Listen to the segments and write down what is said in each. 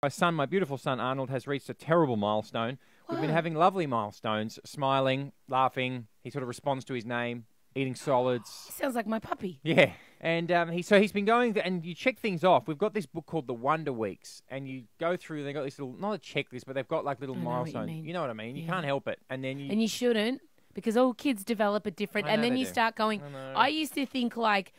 My son, my beautiful son Arnold, has reached a terrible milestone. We've been having lovely milestones, smiling, laughing. He sort of responds to his name, eating solids. Sounds like my puppy. Yeah. And he's been going, and you check things off. We've got this book called The Wonder Weeks, and you go through, they've got this little, not a checklist, but they've got like little milestones. You know what I mean? You can't help it. And then And you shouldn't, because all kids develop at different, and then you start going, I used to think like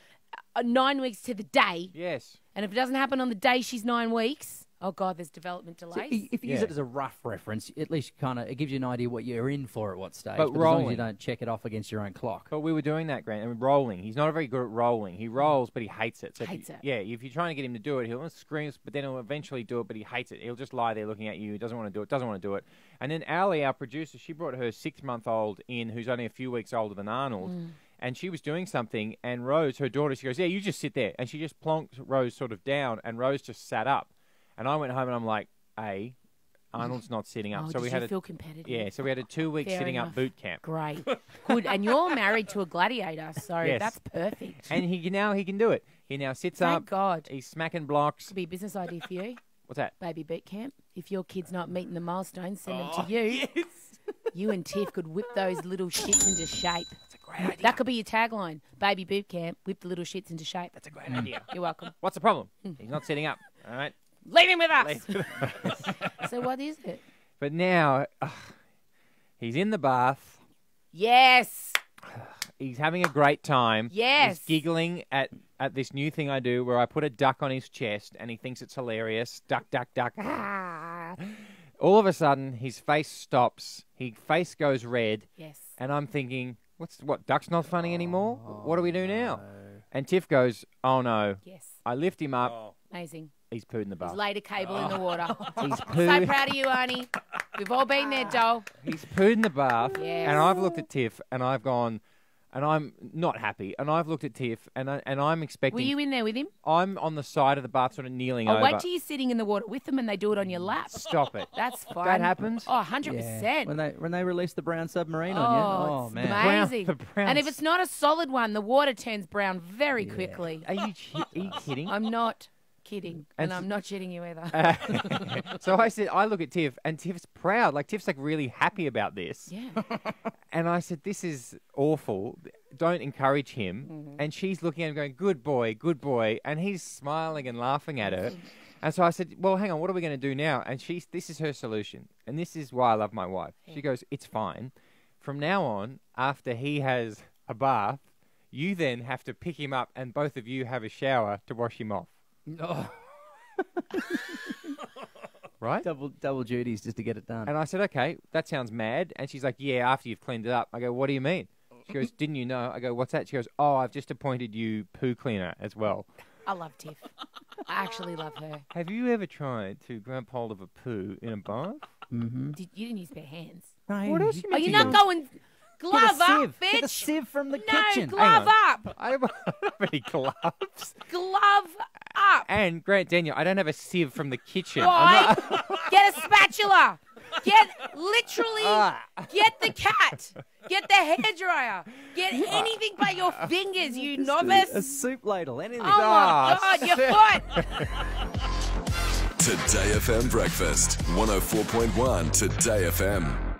9 weeks to the day. Yes. And if it doesn't happen on the day she's 9 weeks, oh God, there's development delays. So if you use it as a rough reference, at least it gives you an idea what you're in for at what stage. But as long rolling. as you don't check it off against your own clock. But we were doing that, Grant, and rolling. He's not very good at rolling. He rolls, but he hates it. So Hates it. Yeah, if you're trying to get him to do it, he'll scream, but then he'll eventually do it, but he hates it. He'll just lie there looking at you. He doesn't want to do it. And then Ali, our producer, she brought her 6-month-old in, who's only a few weeks older than Arnold, and she was doing something, and Rose, her daughter, she goes, yeah, you just sit there. And she just plonked Rose sort of down, and Rose just sat up. And I went home and I'm like, Arnold's not sitting up. Oh, so we had feel competitive? Yeah, so we had a 2-week sitting up boot camp. Great. Good. And you're married to a gladiator, so that's perfect. And he can do it. He now sits up. Thank God. He's smacking blocks. Could be a business idea for you. What's that? Baby boot camp. If your kid's not meeting the milestones, send them to you. Yes. You and Tiff could whip those little shits into shape. That's a great idea. That could be your tagline. Baby boot camp, whip the little shits into shape. That's a great idea. You're welcome. What's the problem? He's not sitting up. All right. Leave him with us. So what is it? But now he's in the bath. Yes. He's having a great time. Yes. He's giggling at this new thing I do where I put a duck on his chest and he thinks it's hilarious. Duck, duck, duck. Ah. All of a sudden, his face stops. His face goes red. Yes. And I'm thinking, what, duck's not funny anymore? What do we do now? And Tiff goes, oh, no. Yes. I lift him up. Amazing. He's pooed in the bath. He's laid a cable in the water. He's So pooed. proud of you, Arnie. We've all been there, doll. He's pooed in the bath. Yes. And I've looked at Tiff and I've gone, and I'm not happy. And I've looked at Tiff and I'm expecting. Were you in there with him? I'm on the side of the bath, sort of kneeling over. Wait till you're sitting in the water with them and they do it on your lap. Stop it. That's fine. That happens? Oh, 100%. Yeah. When they release the brown submarine on you, oh it's man, amazing. The brown And if it's not a solid one, the water turns brown very quickly. Are you kidding? I'm not kidding, and And I'm not shitting you either. So I look at Tiff, and Tiff's proud. Like, Tiff's like really happy about this. Yeah. And I said, this is awful. Don't encourage him. And she's looking at him going, good boy, good boy. And he's smiling and laughing at her. And so I said, well, hang on, what are we going to do now? And this is her solution. And this is why I love my wife. Yeah. She goes, it's fine. From now on, after he has a bath, you then have to pick him up and both of you have a shower to wash him off. Oh. Right? Double duties just to get it done. And I said, okay, that sounds mad. And she's like, yeah, after you've cleaned it up. I go, what do you mean? She goes, didn't you know? I go, what's that? She goes, oh, I've just appointed you poo cleaner as well. I love Tiff. I actually love her. Have you ever tried to grab hold of a poo in a bath? Mm-hmm. You didn't use bare hands. No, What else you Oh, meant you're to not do? going glove Get a up, sieve. bitch. Get a sieve from the No, kitchen. glove up. I don't have any gloves. Glove up. And Grant Daniel, I don't have a sieve from the kitchen. Why? Get a spatula. Get get the cat. Get the hairdryer. Get anything but your fingers, you novice. A soup ladle, anything. Oh my God, your foot. Today FM Breakfast, 104.1 Today FM.